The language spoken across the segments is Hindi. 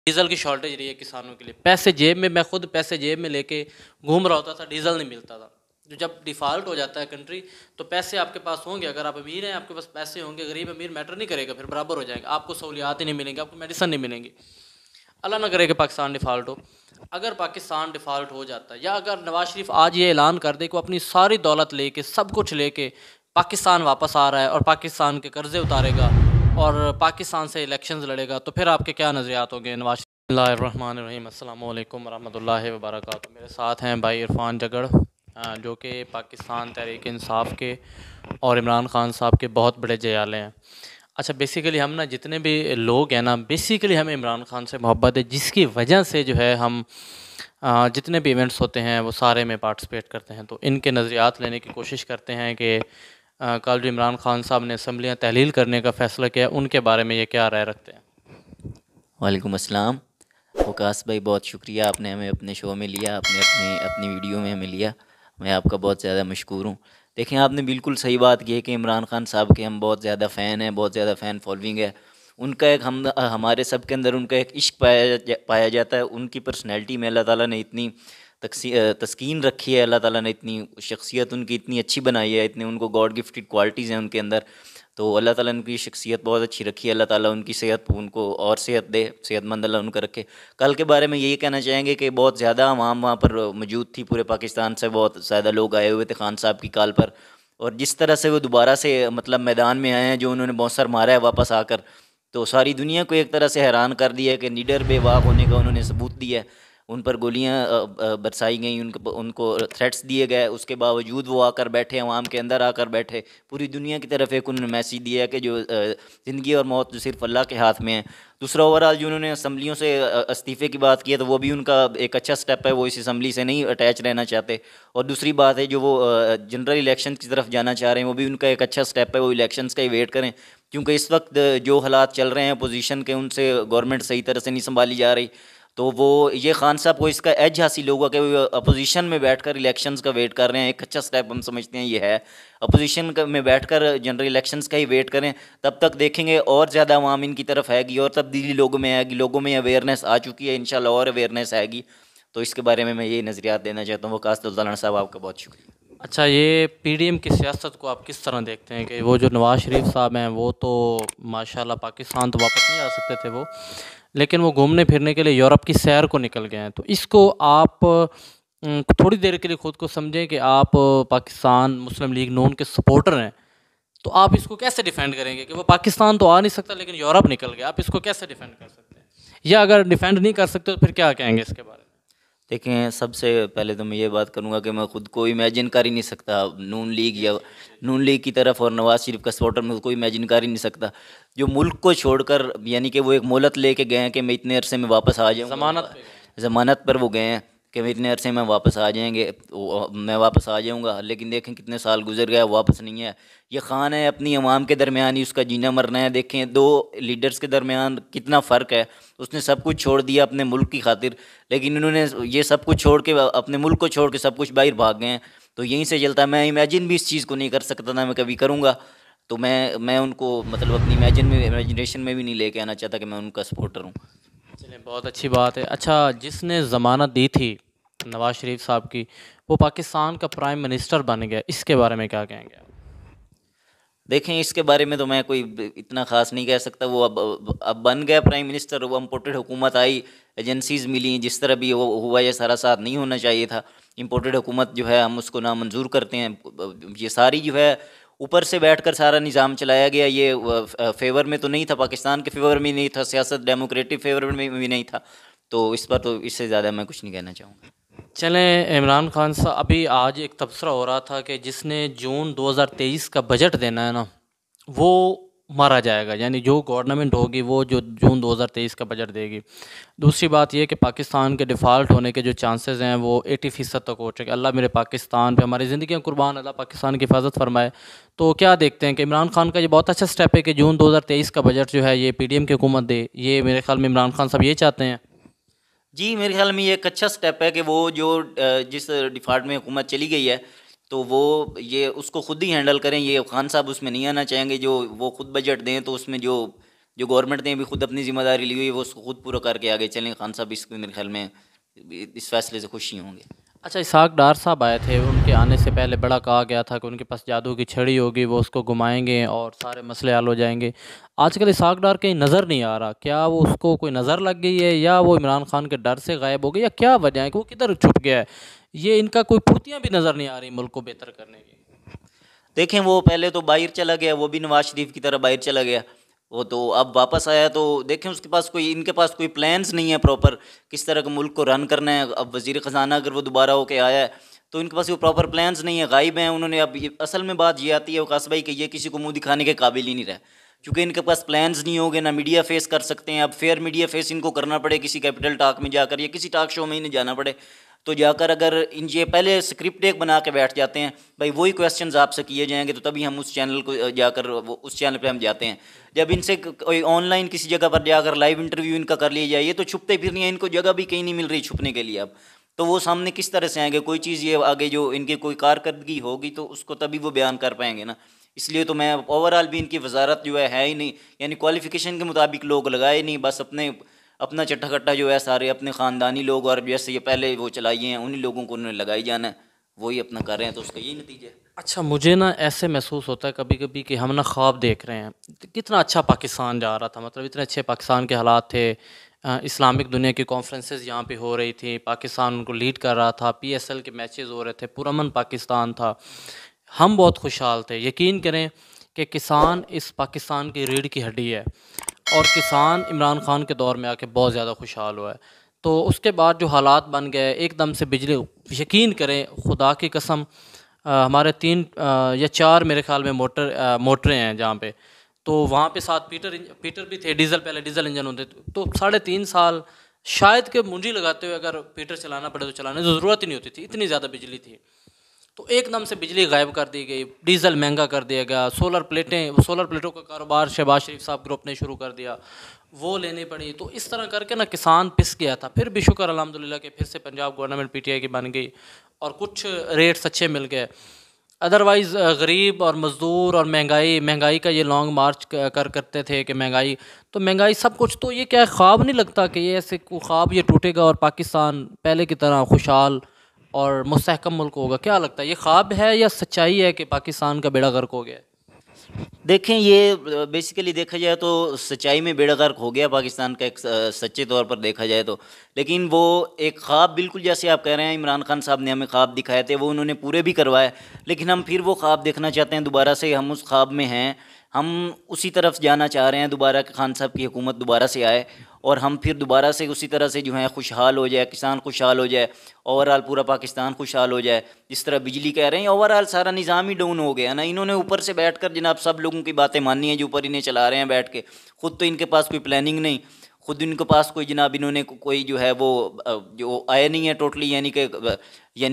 डीज़ल की शॉर्टेज रही है किसानों के लिए। पैसे जेब में, मैं खुद पैसे जेब में लेके घूम रहा होता था, डीज़ल नहीं मिलता था। जो जब डिफ़ॉल्ट हो जाता है कंट्री, तो पैसे आपके पास होंगे, अगर आप अमीर हैं आपके पास पैसे होंगे, गरीब अमीर मैटर नहीं करेगा, फिर बराबर हो जाएंगे, आपको सहूलियात ही नहीं मिलेंगी, आपको मेडिसन नहीं मिलेंगी। अल्लाह ना करे कि पाकिस्तान डिफ़ॉल्ट हो। अगर पाकिस्तान डिफ़ॉल्ट हो जाता है, या अगर नवाज शरीफ आज ये ऐलान कर दे कि वो अपनी सारी दौलत लेके, सब कुछ लेके पाकिस्तान वापस आ रहा है और पाकिस्तान के कर्ज़े उतारेगा और पाकिस्तान से इलेक्शंस लड़ेगा, तो फिर आपके क्या नज़रियात होंगे नवाज? बिस्मिल्लाहिर्रहमानिर्रहीम, अस्सलामु अलैकुम वरहमतुल्लाहि वबरकातुहू। मेरे साथ हैं भाई इरफान जगड़, जो कि पाकिस्तान तहरीक इंसाफ के और इमरान खान साहब के बहुत बड़े जयाले हैं। अच्छा, बेसिकली हम ना जितने भी लोग हैं ना, बेसिकली हमें इमरान खान से मोहब्बत है, जिसकी वजह से जो है हम जितने भी इवेंट्स होते हैं वो सारे में पार्टिसिपेट करते हैं। तो इनके नज़रियात लेने की कोशिश करते हैं कि कल जो इमरान खान साहब ने असम्बलियाँ तहलील करने का फ़ैसला किया, उनके बारे में ये क्या राय रखते हैं। वालेकुम अस्सलाम। वकास भाई, बहुत शुक्रिया, आपने हमें अपने शो में लिया, आपने अपनी अपनी वीडियो में हमें लिया। मैं आपका बहुत ज़्यादा मशकूर हूँ। देखें, आपने बिल्कुल सही बात की है कि इमरान खान साहब के हम बहुत ज़्यादा फ़ैन हैं, बहुत ज़्यादा फ़ैन फॉलोइंग है। उनका एक हमारे सब के अंदर उनका एक इश्क पाया जाता है। उनकी पर्सनैलिटी में अल्लाह ताला ने इतनी तस्कीन रखी है, अल्लाह ताला ने इतनी शख्सियत उनकी इतनी अच्छी बनाई है, इतने उनको गॉड गिफ्टेड क्वालिटीज़ हैं उनके अंदर। तो अल्लाह ताला ने उनकी शख्सियत बहुत अच्छी रखी है। अल्लाह ताला उनकी सेहत उनको और सेहत दे, सेहतमंद अल्लाह उनका रखे। कल के बारे में यही कहना चाहेंगे कि बहुत ज़्यादा अवाम वहाँ पर मौजूद थी, पूरे पाकिस्तान से बहुत ज़्यादा लोग आए हुए थे खान साहब की कॉल पर। और जिस तरह से वो दोबारा से मतलब मैदान में आए हैं, जो उन्होंने बौसर मारा है वापस आकर, तो सारी दुनिया को एक तरह से हैरान कर दिया है कि निडर बेबाक होने का उन्होंने सबूत दिया है। उन पर गोलियां बरसाई गई, उनको थ्रेट्स दिए गए, उसके बावजूद वो आकर बैठे, अवाम के अंदर आकर बैठे, पूरी दुनिया की तरफ एक उन्होंने मैसेज दिया है कि जो ज़िंदगी और मौत जो सिर्फ अल्लाह के हाथ में है। दूसरा, ओवरऑल जो उन्होंने असम्बलियों से इस्तीफ़े की बात की है, तो वो भी उनका एक अच्छा स्टेप है, वो इस असम्बली से नहीं अटैच रहना चाहते। और दूसरी बात है, जो वो जनरल इलेक्शन की तरफ जाना चाह रहे हैं, वो भी उनका एक अच्छा स्टेप है, वो इलेक्शंस का ही वेट करें। क्योंकि इस वक्त जो हालात चल रहे हैं अपोजिशन के, उनसे गवर्नमेंट सही तरह से नहीं संभाली जा रही। तो वो ये खान साहब को इसका एज हासिल होगा कि वो अपोजिशन में बैठकर इलेक्शंस का वेट कर रहे हैं। एक अच्छा स्टेप हम समझते हैं ये है, अपोजिशन में बैठकर जनरल इलेक्शंस का ही वेट करें। तब तक देखेंगे और ज़्यादा अवाम इनकी तरफ आएगी और तब्दीली लोगों में आएगी, लोगों में अवेयरनेस आ चुकी है, इंशाल्लाह और अवेयरनेस आएगी। तो इसके बारे में मैं यही नज़रियात देना चाहता हूँ। वकास सुल्तान साहब, आपका बहुत शुक्रिया। अच्छा, ये पीडीएम की सियासत को आप किस तरह देखते हैं कि वो जो नवाज़ शरीफ साहब हैं, वो तो माशाल्लाह पाकिस्तान तो वापस नहीं आ सकते थे वो, लेकिन वो घूमने फिरने के लिए यूरोप की सैर को निकल गए हैं। तो इसको आप थोड़ी देर के लिए खुद को समझें कि आप पाकिस्तान मुस्लिम लीग नून के सपोर्टर हैं, तो आप इसको कैसे डिफेंड करेंगे कि वो पाकिस्तान तो आ नहीं सकता लेकिन यूरोप निकल गया? आप इसको कैसे डिफेंड कर सकते हैं? या अगर डिफेंड नहीं कर सकते तो फिर क्या कहेंगे इसके बारे में? देखें, सबसे पहले तो मैं ये बात करूँगा कि मैं ख़ुद को इमेजिन कर ही नहीं सकता नून लीग या नून लीग की तरफ और नवाज़ शरीफ का सपोर्टर में कोई इमेजिन कर ही नहीं सकता। जो मुल्क को छोड़कर, यानी कि वो एक मोहलत लेके गए हैं कि मैं इतने अरसे में वापस आ जाऊँगा, ज़मानत पे गए। ज़मानत पर वो गए हैं कि मैं इतने अरसे में वापस आ जाएंगे, मैं वापस आ जाऊँगा। लेकिन देखें कितने साल गुजर गया, वापस नहीं है। ये खान है, अपनी अवाम के दरमियान ही उसका जीना मरना है। देखें, दो लीडर्स के दरमियान कितना फ़र्क है। उसने सब कुछ छोड़ दिया अपने मुल्क की खातिर, लेकिन इन्होंने ये सब कुछ छोड़ के, अपने मुल्क को छोड़ के सब कुछ बाहर भाग गए हैं। तो यहीं से चलता है। मैं इमेजिन भी इस चीज़ को नहीं कर सकता था, मैं कभी करूँगा। तो मैं उनको मतलब अपनी इमेजिनेशन में भी नहीं लेके आना चाहता कि मैं उनका सपोर्टर हूँ। चलिए, बहुत अच्छी बात है। अच्छा, जिसने ज़मानत दी थी नवाज़ शरीफ साहब की, वो पाकिस्तान का प्राइम मिनिस्टर बन गया, इसके बारे में क्या कहेंगे आप? देखें, इसके बारे में तो मैं कोई इतना ख़ास नहीं कह सकता। वो अब बन गया प्राइम मिनिस्टर, वो इम्पोर्टेड हुकूमत आई, एजेंसीज़ मिली, जिस तरह भी वो हुआ, ये सारा साथ नहीं होना चाहिए था। इम्पोर्टेड हुकूमत जो है, हम उसको नामंजूर करते हैं। ये सारी जो है ऊपर से बैठकर सारा निज़ाम चलाया गया। ये फेवर में तो नहीं था, पाकिस्तान के फेवर में नहीं था, सियासत डेमोक्रेटिक फेवर में भी नहीं था। तो इस पर तो इससे ज़्यादा मैं कुछ नहीं कहना चाहूँगा। चलें, इमरान खान साहब, अभी आज एक तबसरा हो रहा था कि जिसने जून 2023 का बजट देना है ना, वो मारा जाएगा। यानी जो गवर्नमेंट होगी वो जो जून 2023 का बजट देगी। दूसरी बात ये कि पाकिस्तान के डिफ़ॉल्ट होने के जो चांसेस हैं वो 80% तक हो चुके। अल्लाह मेरे पाकिस्तान पे, हमारी ज़िंदगी कुर्बान, अल्लाह पाकिस्तान की हिफाजत फरमाए। तो क्या देखते हैं कि इमरान खान का ये बहुत अच्छा स्टेप है कि जून 2023 का बजट जो है ये पीडीएम की हुकूमत दे? ये मेरे ख्याल में इमरान खान साहब ये चाहते हैं। जी, मेरे ख्याल में ये एक अच्छा स्टेप है कि वो जो जिस डिफ़ॉल्ट में हुकूमत चली गई है, तो वो ये उसको खुद ही हैंडल करें। ये खान साहब उसमें नहीं आना चाहेंगे। जो वो खुद बजट दें, तो उसमें जो जो गवर्नमेंट ने भी खुद अपनी जिम्मेदारी ली हुई है वो उसको खुद पूरा करके आगे चलें। खान साहब इसको मेरे ख्याल में इस फैसले से खुशी होंगे। अच्छा, इसहाक डार साहब आए थे, उनके आने से पहले बड़ा कहा गया था कि उनके पास जादू की छड़ी होगी, वो उसको घुमाएंगे और सारे मसले हल हो जाएंगे। आजकल इसहाक डार कहीं नज़र नहीं आ रहा, क्या वो उसको कोई नज़र लग गई है या वो इमरान खान के डर से गायब हो गई, या क्या वजह है कि वो किधर छुप गया है? ये इनका कोई फुर्तियाँ भी नज़र नहीं आ रही मुल्क को बेहतर करने की। देखें वो पहले तो बाहर चला गया, वो भी नवाज शरीफ की तरह बाहर चला गया, वो तो अब वापस आया तो देखें उसके पास कोई, इनके पास कोई प्लान्स नहीं है प्रॉपर किस तरह के मुल्क को रन करना है। अब वज़ीर ख़जाना अगर वो दोबारा होके आया है तो इनके पास वो प्रॉपर प्लान्स नहीं है, गायब हैं उन्होंने। अब असल में बात ये आती है वकास भाई कि ये किसी को मुंह दिखाने के काबिल ही नहीं रहा, क्योंकि इनके पास प्लान्स नहीं होंगे, ना मीडिया फेस कर सकते हैं। अब फेयर मीडिया फेस इनको करना पड़े किसी कैपिटल टॉक में जाकर या किसी टॉक शो में ही नहीं जाना पड़े, तो जाकर अगर इन ये पहले स्क्रिप्ट एक बना के बैठ जाते हैं, भाई वही क्वेश्चंस आपसे किए जाएंगे तो तभी हम उस चैनल को जाकर वो उस चैनल पे हम जाते हैं। जब इनसे कोई ऑनलाइन किसी जगह पर जाकर लाइव इंटरव्यू इनका कर लिया जाए, ये तो छुपते फिर नहीं है, इनको जगह भी कहीं नहीं मिल रही छुपने के लिए। अब तो वो सामने किस तरह से आएंगे, कोई चीज़ ये आगे जो इनकी कोई कारकर्दगी होगी तो उसको तभी वो बयान कर पाएंगे ना। इसलिए तो मैं ओवरऑल भी इनकी वजारत जो है ही नहीं, यानी क्वालिफिकेशन के मुताबिक लोग लगाए नहीं, बस अपना चट्टा कट्टा जो है सारे अपने ख़ानदानी लोग और जैसे ये पहले वो चलाइए हैं उन्हीं लोगों को उन्होंने लगाई जाना है, वही अपना कर रहे हैं, तो उसका यही नतीजा है। अच्छा, मुझे ना ऐसे महसूस होता है कभी कभी कि हम ना ख्वाब देख रहे हैं, कितना अच्छा पाकिस्तान जा रहा था, मतलब इतने अच्छे पाकिस्तान के हालात थे, इस्लामिक दुनिया की कॉन्फ्रेंसेस यहाँ पे हो रही थी, पाकिस्तान उनको लीड कर रहा था, PSL के मैचेस हो रहे थे, पुरअमन पाकिस्तान था, हम बहुत खुशहाल थे। यकीन करें कि किसान इस पाकिस्तान की रीढ़ की हड्डी है, और किसान इमरान खान के दौर में आके बहुत ज़्यादा खुशहाल हुआ है। तो उसके बाद जो हालात बन गए एकदम से बिजली, यकीन करें खुदा की कसम, हमारे 3 या 4 मेरे ख्याल में मोटरें हैं जहाँ पे, तो वहाँ पे साथ पीटर भी थे, डीजल, पहले डीजल इंजन होते थे, तो 3.5 साल शायद के मुंजी लगाते हुए अगर पीटर चलाना पड़े तो चलाने की ज़रूरत ही नहीं होती थी, इतनी ज़्यादा बिजली थी। तो एकदम से बिजली गायब कर दी गई, डीजल महंगा कर दिया गया, सोलर प्लेटों का कारोबार शहबाज शरीफ साहब ग्रुप ने शुरू कर दिया, वो लेनी पड़ी। तो इस तरह करके ना किसान पिस गया था। फिर भी शुक्र अल्हम्दुलिल्लाह कि फिर से पंजाब गवर्नमेंट PTI की बन गई और कुछ रेट्स अच्छे मिल गए। अदरवाइज़ गरीब और मज़दूर और महंगाई का ये लॉन्ग मार्च करते थे कि महंगाई सब कुछ, तो ये क्या ख्वाब नहीं लगता कि ये ऐसे ख्वाब ये टूटेगा और पाकिस्तान पहले की तरह खुशहाल और मुस्तहकम मुल्क होगा? क्या लगता है, ये ख्वाब है या सच्चाई है कि पाकिस्तान का बेड़ा गर्क हो गया है? देखें ये बेसिकली देखा जाए तो सच्चाई में बेड़ा गर्क हो गया पाकिस्तान का, एक सच्चे तौर पर देखा जाए तो। लेकिन वो एक ख्वाब, बिल्कुल जैसे आप कह रहे हैं इमरान खान साहब ने हमें ख्वाब दिखाए थे वो उन्होंने पूरे भी करवाए, लेकिन हम फिर वो ख्वाब देखना चाहते हैं दोबारा से, हम उस ख्वाब में हैं, हम उसी तरफ जाना चाह रहे हैं दोबारा कि खान साहब की हुकूमत दोबारा से आए और हम फिर दोबारा से उसी तरह से जो है खुशहाल हो जाए, किसान खुशहाल हो जाए, ओवरऑल पूरा पाकिस्तान खुशहाल हो जाए। जिस तरह बिजली कह रहे हैं ओवरऑल सारा निज़ाम ही डाउन हो गया ना, इन्होंने ऊपर से बैठ कर जनाब सब लोगों की बातें माननी है जो ऊपर इन्हें चला रहे हैं बैठ के, खुद तो इनके पास कोई प्लानिंग नहीं, खुद इनके पास कोई जनाब इन्होंने कोई जो है वो जो आया नहीं है टोटली, यानी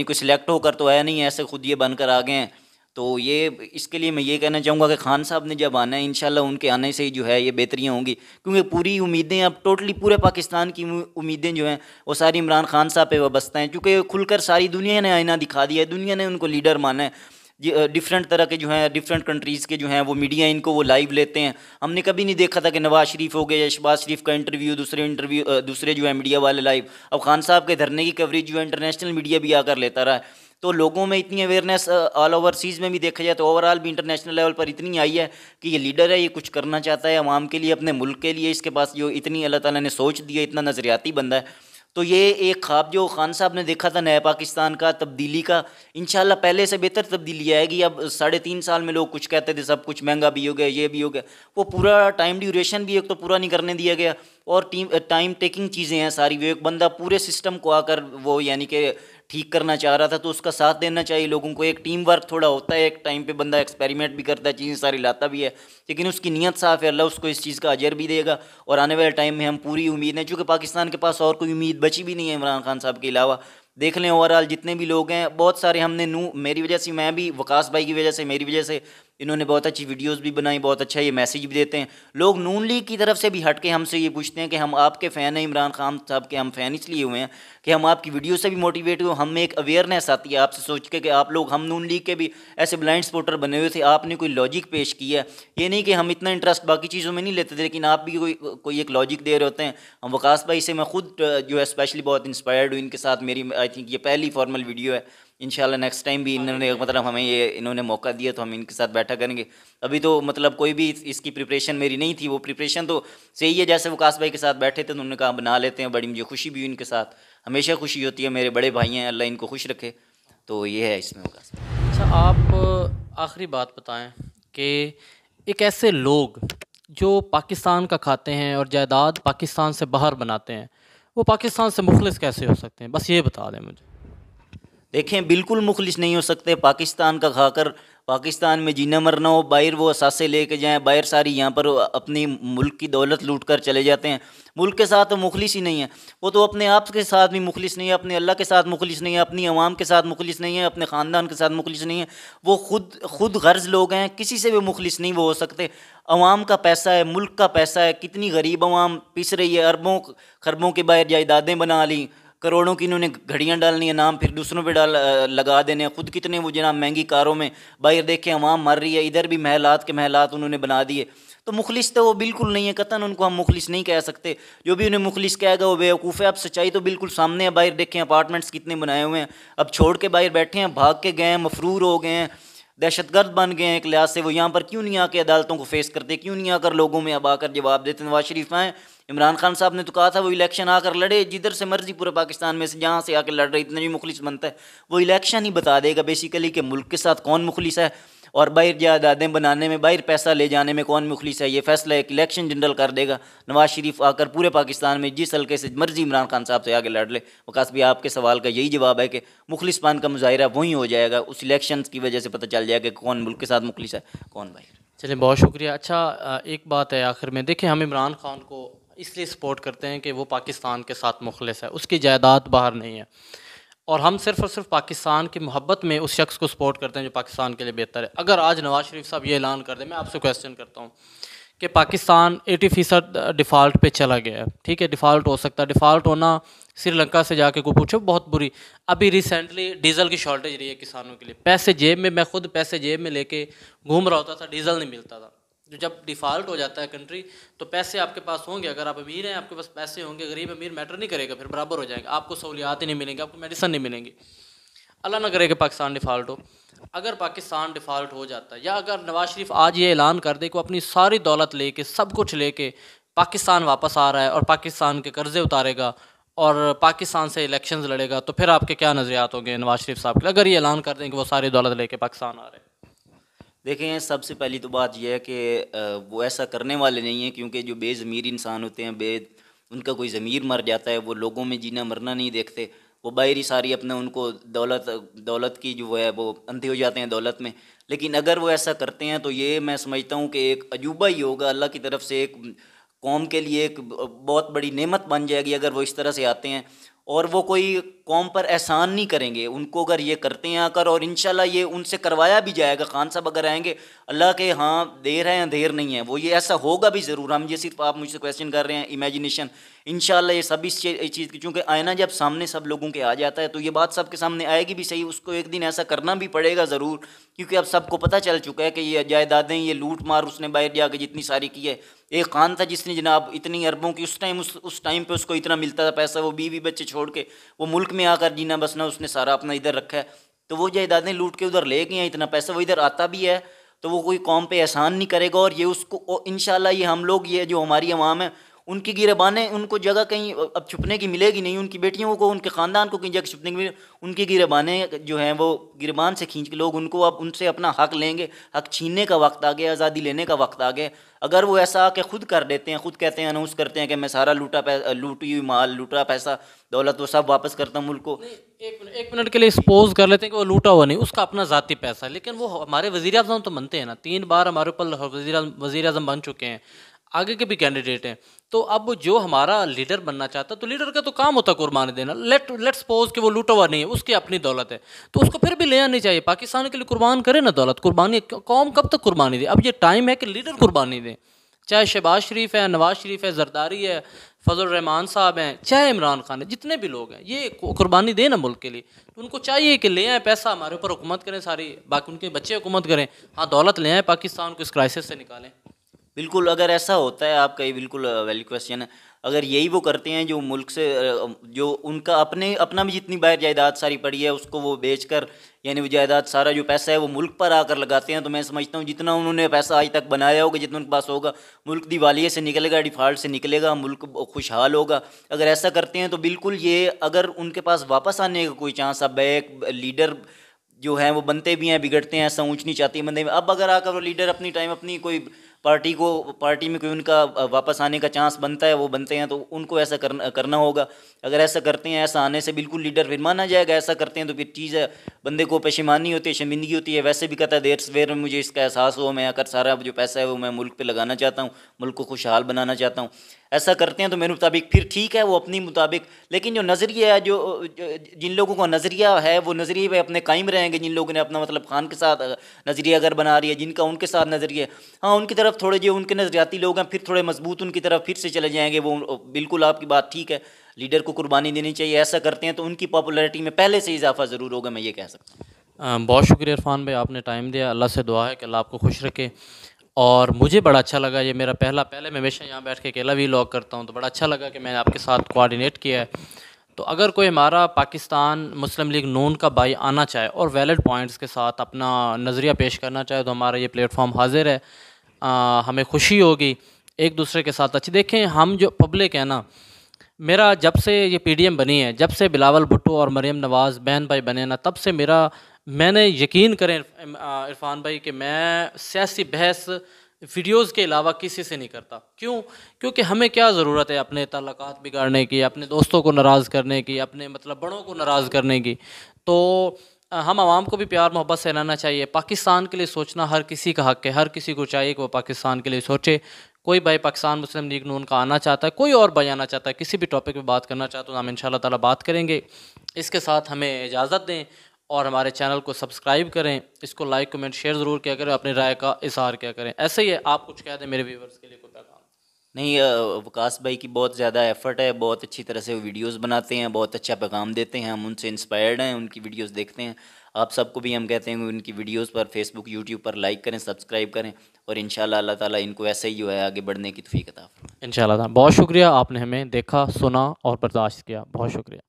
कोई सिलेक्ट होकर तो आया नहीं है, ऐसे खुद ये बनकर आ गए हैं। तो ये इसके लिए मैं ये कहना चाहूँगा कि खान साहब ने जब आना है इंशाल्लाह उनके आने से ही जो है ये बेहतरियाँ होंगी, क्योंकि पूरी उम्मीदें अब टोटली पूरे पाकिस्तान की उम्मीदें जो हैं वो सारी इमरान खान साहब पे वाबस्ता हैं, क्योंकि खुलकर सारी दुनिया ने आईना दिखा दिया है, दुनिया ने उनको लीडर माना है। डिफरेंट तरह के जो हैं डिफरेंट कंट्रीज़ के जो हैं वो मीडिया इनको वो लाइव लेते हैं। हमने कभी नहीं देखा था कि नवाज शरीफ हो गया या शहबाज शरीफ का इंटरव्यू, दूसरे जो है मीडिया वाले लाइव, अब खान साहब के धरने की कवरेज जो है इंटरनेशनल मीडिया भी आकर लेता रहा है। तो लोगों में इतनी अवेयरनेस ऑल ओवरसीज़ में भी देखा जाए तो ओवरऑल भी इंटरनेशनल लेवल पर इतनी आई है कि ये लीडर है, ये कुछ करना चाहता है अवाम के लिए, अपने मुल्क के लिए, इसके पास जो इतनी अल्लाह ताला ने सोच दी है, इतना नज़रियाती बंदा है। तो ये एक ख्वाब जो खान साहब ने देखा था नया पाकिस्तान का, तब्दीली का, इंशाल्लाह पहले से बेहतर तब्दीली आएगी। अब 3.5 साल में लोग कुछ कहते थे सब कुछ महंगा भी हो गया, ये भी हो गया, वो पूरा टाइम ड्यूरेशन भी एक तो पूरा नहीं करने दिया गया और टाइम टेकिंग चीज़ें हैं सारी। वो एक बंदा पूरे सिस्टम को आकर वो यानी कि ठीक करना चाह रहा था तो उसका साथ देना चाहिए लोगों को। एक टीम वर्क थोड़ा होता है, एक टाइम पे बंदा एक्सपेरिमेंट भी करता है, चीज़ें सारी लाता भी है, लेकिन उसकी नीयत साफ़ है, अल्लाह उसको इस चीज़ का अजर भी देगा। और आने वाले टाइम में हम पूरी उम्मीद है, चूँकि पाकिस्तान के पास और कोई उम्मीद बची भी नहीं है इमरान खान साहब के अलावा। देख लें ओवरऑल जितने भी लोग हैं, बहुत सारे हमने मेरी वजह से, मैं भी वकास भाई की वजह से, मेरी वजह से इन्होंने बहुत अच्छी वीडियोस भी बनाई, बहुत अच्छा ये मैसेज भी देते हैं। लोग नून लीग की तरफ से भी हट के हमसे ये पूछते हैं कि हम आपके फ़ैन हैं, इमरान खान साहब के हम फ़ैन इसलिए हुए हैं कि हम आपकी वीडियो से भी मोटिवेट हुए, हमें एक अवेयरनेस आती है आपसे सोच के कि आप लोग, हम नून लीग के भी ऐसे ब्लाइंड सपोर्टर बने हुए थे, आपने कोई लॉजिक पेश किया। ये नहीं कि हम इतना इंटरेस्ट बाकी चीज़ों में नहीं लेते थे, लेकिन आप भी कोई एक लॉजिक दे रहे होते हैं। हम वकास भाई से मैं खुद जो है स्पेशली बहुत इंस्पायर्ड हूँ, इनके साथ मेरी आई थिंक ये पहली फॉर्मल वीडियो है। इंशाल्लाह नेक्स्ट टाइम भी इन्होंने मतलब हमें ये इन्होंने मौका दिया तो हम इनके साथ बैठा करेंगे। अभी तो मतलब कोई भी इसकी प्रिपरेशन मेरी नहीं थी, वो प्रिपरेशन तो सही है, जैसे वकास भाई के साथ बैठे थे तो उन्होंने कहा बना लेते हैं, बड़ी मुझे खुशी भी हुई इनके साथ, हमेशा खुशी होती है, मेरे बड़े भाई हैं, अल्लाह इनको खुश रखे। तो ये है इसमें वकास भाई। अच्छा, आप आखिरी बात बताएं कि एक ऐसे लोग जो पाकिस्तान का खाते हैं और जायदाद पाकिस्तान से बाहर बनाते हैं, वो पाकिस्तान से मुखलिस कैसे हो सकते हैं? बस ये बता दें मुझे। देखें, बिल्कुल मुखलिस नहीं हो सकते। पाकिस्तान का खाकर पाकिस्तान में जीना मरना हो, बाहर वो असासे लेके जाएं, बाहर सारी यहाँ पर अपनी मुल्क की दौलत लूट कर चले जाते हैं। मुल्क के साथ तो मुखलिस ही नहीं है, वो तो अपने आप के साथ भी मुखलिस नहीं है, अपने अल्लाह के साथ मुखलिस नहीं है, अपनी अवाम के साथ मुखलिस नहीं है, अपने ख़ानदान के साथ मुखलिस नहीं है। वो खुद गर्ज लोग हैं, किसी से भी मुखलिस नहीं वो हो सकते। अवाम का पैसा है, मुल्क का पैसा है, कितनी गरीब अवाम पिस रही है, अरबों खरबों के बाहर जायदादें बना ली, करोड़ों की इन्होंने घड़ियाँ डालनी है, नाम फिर दूसरों पे लगा देने हैं, खुद कितने वो जनाब महंगी कारों में बाहर देखे अवाम मर रही है, इधर भी महलात के महलात उन्होंने बना दिए। तो मुखलिस तो वो बिल्कुल नहीं है, कतन उनको हम मुखलिस नहीं कह सकते। जो भी उन्हें मुखलिस कहेगा वो बेवकूफ़ है। अब सच्चाई तो बिल्कुल सामने है, बाहर देखें अपार्टमेंट्स कितने बनाए हुए हैं, अब छोड़ के बाहर बैठे हैं, भाग के गए हैं, मफरूर हो गए हैं, दहशतगर्द बन गए हैं एक लिहाज से। वो यहाँ पर क्यों नहीं आके अदालतों को फेस करते, क्यों नहीं आकर लोगों में अब आकर जवाब देते? नवाज शरीफ आए, इमरान खान साहब ने तो कहा था वो इलेक्शन आकर लड़े, जिधर से मर्जी पूरे पाकिस्तान में से जहाँ से आकर लड़ रहे, इतना भी मुखलिस बनता है वो इलेक्शन ही बता देगा बेसिकली कि मुल्क के साथ कौन मुखलिस है और बाहर जायदादें बनाने में, बाहर पैसा ले जाने में कौन मुखलिस है। ये फैसला एक इलेक्शन जनरल कर देगा। नवाज शरीफ आकर पूरे पाकिस्तान में जिस हल्के से मर्जी इमरान खान साहब से आगे लड़ ले। वकास भी आपके सवाल का यही जवाब है कि मुखलिसपन का मुजाहिरा वहीं हो जाएगा, उस इलेक्शन की वजह से पता चल जाएगा कि कौन मुल्क के साथ मुखलिस है, कौन बाहर। चलिए, बहुत शुक्रिया। अच्छा, एक बात है आखिर में, देखिए हम इमरान खान को इसलिए सपोर्ट करते हैं कि वो पाकिस्तान के साथ मुखलिस है, उसकी जायदाद बाहर नहीं है, और हम सिर्फ़ और सिर्फ पाकिस्तान की मोहब्बत में उस शख्स को सपोर्ट करते हैं जो पाकिस्तान के लिए बेहतर है। अगर आज नवाज शरीफ साहब ये ऐलान कर दें, मैं आपसे क्वेश्चन करता हूँ कि पाकिस्तान 80% डिफ़ॉल्ट पे चला गया है, ठीक है, डिफ़ॉल्ट हो सकता है, डिफ़ॉल्ट होना श्रीलंका से जाके को पूछो बहुत बुरी। अभी रिसेंटली डीज़ल की शॉर्टेज रही है किसानों के लिए, पैसे जेब में, मैं खुद पैसे जेब में लेके घूम रहा होता था, डीज़ल नहीं मिलता था। जो जब डिफ़ॉल्ट हो जाता है कंट्री, तो पैसे आपके पास होंगे, अगर आप अमीर हैं आपके पास पैसे होंगे, गरीब अमीर मैटर नहीं करेगा, फिर बराबर हो जाएंगे, आपको सहूलियात ही नहीं मिलेंगी, आपको मेडिसन नहीं मिलेंगी। अल्लाह ना करे कि पाकिस्तान डिफ़ॉल्ट हो। अगर पाकिस्तान डिफ़ॉल्ट हो जाता है, या अगर नवाज शरीफ आज ये ऐलान कर दे कि वो अपनी सारी दौलत लेके, सब कुछ लेके पाकिस्तान वापस आ रहा है और पाकिस्तान के कर्ज़े उतारेगा और पाकिस्तान से इलेक्शंस लड़ेगा, तो फिर आपके क्या नज़रियात होंगे नवाज शरीफ साहब के, अगर ये ऐलान कर दें कि वो सारी दौलत लेके पाकिस्तान आ रहे हैं? देखें, सबसे पहली तो बात यह है कि वो ऐसा करने वाले नहीं हैं, क्योंकि जो बेज़मीर इंसान होते हैं, उनका कोई ज़मीर मर जाता है, वो लोगों में जीना मरना नहीं देखते, वो बाहरी सारी अपने उनको दौलत की जो है वो अंधे हो जाते हैं दौलत में। लेकिन अगर वो ऐसा करते हैं तो ये मैं समझता हूँ कि एक अजूबा ही होगा, अल्लाह की तरफ से एक कौम के लिए एक बहुत बड़ी नेमत बन जाएगी अगर वो इस तरह से आते हैं। और वो कोई कौम पर एहसान नहीं करेंगे उनको अगर ये करते हैं आकर, और इंशाल्लाह ये उनसे करवाया भी जाएगा। खान साहब अगर आएंगे, अल्लाह के हाँ देर है अंधेर नहीं है, वो ये ऐसा होगा भी ज़रूर। हम ये सिर्फ आप मुझसे क्वेश्चन कर रहे हैं, इमेजिनेशन। इंशाल्लाह ये सब इस चीज़ की, क्योंकि आईना जब सामने सब लोगों के आ जाता है तो ये बात सबके सामने आएगी भी सही, उसको एक दिन ऐसा करना भी पड़ेगा ज़रूर, क्योंकि अब सबको पता चल चुका है कि ये जायदादें, ये लूट मार उसने बाहर जाके जितनी सारी की है। एक खान था जिसने जनाब इतनी अरबों की उस टाइम पे उसको इतना मिलता था पैसा, वो बीवी बच्चे छोड़ के वो मुल्क में आकर जीना बसना उसने सारा अपना इधर रखा है, तो वो जायदादें लूट के उधर ले गए, इतना पैसा वो इधर आता भी है, तो वो कोई कौम पे एहसान नहीं करेगा। और ये उसको इंशाल्लाह ये हम लोग, ये जो हमारी अवाम है, उनकी गिरबानें, उनको जगह कहीं अब छुपने की मिलेगी नहीं, उनकी बेटियों को, उनके ख़ानदान को कहीं जगह छुपने की मिले, उनकी गिरबानें जो हैं वो गिरबान से खींच के लोग उनको अब उनसे अपना हक लेंगे। हक छीनने का वक्त आ गया, आज़ादी लेने का वक्त आ गया। अगर वो ऐसा आके खुद कर देते हैं, खुद कहते हैं, अनाउंस करते हैं कि मैं सारा लूटी हुई माल, लूटा पैसा, दौलत वो सब वापस करता हूँ मुल्क को। एक मिनट के लिए सपोज कर लेते हैं कि वो लूटा हुआ नहीं, उसका अपना ज़ाती पैसा है, लेकिन वो हमारे वज़ीर आज़म तो बनते हैं ना, 3 बार हमारे ऊपर वज़ीर आज़म बन चुके हैं। आगे के भी कैंडिडेट हैं। तो अब जो हमारा लीडर बनना चाहता है, तो लीडर का तो काम होता है कुर्बानी देना। लेट सपोज कि वो लूटा हुआ नहीं है, उसकी अपनी दौलत है, तो उसको फिर भी ले आनी चाहिए। पाकिस्तान के लिए कुर्बान करे ना दौलत। कुर्बानी कौम कब तक कुर्बानी दे? अब ये टाइम है कि लीडर कुर्बानी दें। चाहे शहबाज शरीफ है, नवाज शरीफ है, जरदारी है, फजल रहमान साहब हैं, चाहे इमरान खान है, जितने भी लोग हैं, ये कुर्बानी दें ना मुल्क के लिए। तो उनको चाहिए कि ले आए पैसा, हमारे ऊपर हुकूमत करें सारी, बाकी उनके बच्चे हुकूमत करें। हाँ, दौलत ले आए, पाकिस्तान को इस क्राइसिस से निकालें। बिल्कुल, अगर ऐसा होता है, आपका ये बिल्कुल वैलिड क्वेश्चन है। अगर यही वो करते हैं जो मुल्क से जो उनका अपना भी जितनी बाहर जायदाद सारी पड़ी है उसको वो बेचकर, यानी वो जायदाद सारा जो पैसा है वो मुल्क पर आकर लगाते हैं, तो मैं समझता हूँ जितना उन्होंने पैसा आज तक बनाया होगा, जितना उनके पास होगा, मुल्क दिवालिये से निकलेगा, डिफ़ॉल्ट से निकलेगा, मुल्क खुशहाल होगा। अगर ऐसा करते हैं तो बिल्कुल ये, अगर उनके पास वापस आने का कोई चांस, अब एक लीडर जो हैं वो बनते भी हैं, बिगड़ते हैं, ऐसा ऊँच नीच आती है बंदे में। अब अगर आकर वो लीडर अपनी टाइम अपनी कोई पार्टी में कोई उनका वापस आने का चांस बनता है, वो बनते हैं, तो उनको ऐसा करना होगा। अगर ऐसा करते हैं, ऐसा आने से बिल्कुल लीडर फिर माना जाएगा। ऐसा करते हैं तो फिर चीज़ है, बंदे को पशेमानी होती है, शर्मिंदगी होती है। वैसे भी कहता है देर सवेर में मुझे इसका एहसास हो, मैं आकर सारा जो पैसा है वो मैं मुल्क पे लगाना चाहता हूँ, मुल्क को खुशहाल बनाना चाहता हूँ। ऐसा करते हैं तो मेरे मुताबिक फिर ठीक है, वो अपनी मुताबिक। लेकिन जो नज़रिया है, जिन लोगों का नज़रिया है वो नज़रिए पे अपने कायम रहेंगे। जिन लोगों ने अपना मतलब खान के साथ नज़रिया अगर बना रही है, जिनका उनके साथ नज़रिया, हाँ उनकी तरफ थोड़े जो उनके नज़रियाती लोग हैं फिर थोड़े मजबूत उनकी तरफ फिर से चले जाएंगे। वो बिल्कुल आपकी बात ठीक है, लीडर को कुर्बानी देनी चाहिए। ऐसा करते हैं तो उनकी पॉपुलैरिटी में पहले से इजाफा ज़रूर होगा, मैं ये कह सकता हूँ। बहुत शुक्रिया इरफान भाई, आपने टाइम दिया। अल्लाह से दुआ है कि अल्लाह आपको खुश रखे। और मुझे बड़ा अच्छा लगा, ये मेरा पहले मैं हमेशा यहाँ बैठ के अकेला भी व्लॉग करता हूँ, तो बड़ा अच्छा लगा कि मैंने आपके साथ कोऑर्डिनेट किया है। तो अगर कोई हमारा पाकिस्तान मुस्लिम लीग नून का भाई आना चाहे और वैलिड पॉइंट्स के साथ अपना नज़रिया पेश करना चाहे, तो हमारा ये प्लेटफॉर्म हाजिर है। हमें खुशी होगी एक दूसरे के साथ। अच्छी देखें, हम जो पब्लिक है ना, मेरा जब से ये पीडीएम बनी है, जब से बिलावल भुट्टो और मरीम नवाज़ बहन भाई बने ना, तब से मैंने यकीन करें इरफान भाई कि मैं सियासी बहस वीडियोज़ के अलावा किसी से नहीं करता। क्यों? क्योंकि हमें क्या ज़रूरत है अपने ताल्लुकात बिगाड़ने की, अपने दोस्तों को नाराज़ करने की, अपने मतलब बड़ों को नाराज़ करने की। तो हम आवाम को भी प्यार मोहब्बत से रहना चाहिए। पाकिस्तान के लिए सोचना हर किसी का हक़ है, हर किसी को चाहिए कि वो पाकिस्तान के लिए सोचे। कोई भाई पाकिस्तान मुस्लिम लीग नून का आना चाहता है, कोई और भाई आना चाहता है, किसी भी टॉपिक पे बात करना चाहता है, तो हम इंशाल्लाह ताला बात करेंगे। इसके साथ हमें इजाज़त दें और हमारे चैनल को सब्सक्राइब करें, इसको लाइक कमेंट शेयर ज़रूर किया करें, अपनी राय का इज़हार किया करें। ऐसे ही है, आप कुछ कह दें मेरे व्यूवर्स के लिए कोई पैगाम? नहीं, वकास भाई की बहुत ज़्यादा एफ़र्ट है, बहुत अच्छी तरह से वो वीडियोज़ बनाते हैं, बहुत अच्छा पैगाम देते हैं, हम उनसे इंस्पायर्ड हैं, उनकी वीडियोज़ देखते हैं। आप सबको भी हम कहते हैं कि उनकी वीडियोज़ पर फेसबुक यूट्यूब पर लाइक करें, सब्सक्राइब करें, और इंशाल्लाह अल्लाह ताला इनको ऐसे ही जो है आगे बढ़ने की तौफीक अता फरमाए। इंशाल्लाह। बहुत शुक्रिया, आपने हमें देखा, सुना और बर्दाश्त किया। बहुत शुक्रिया।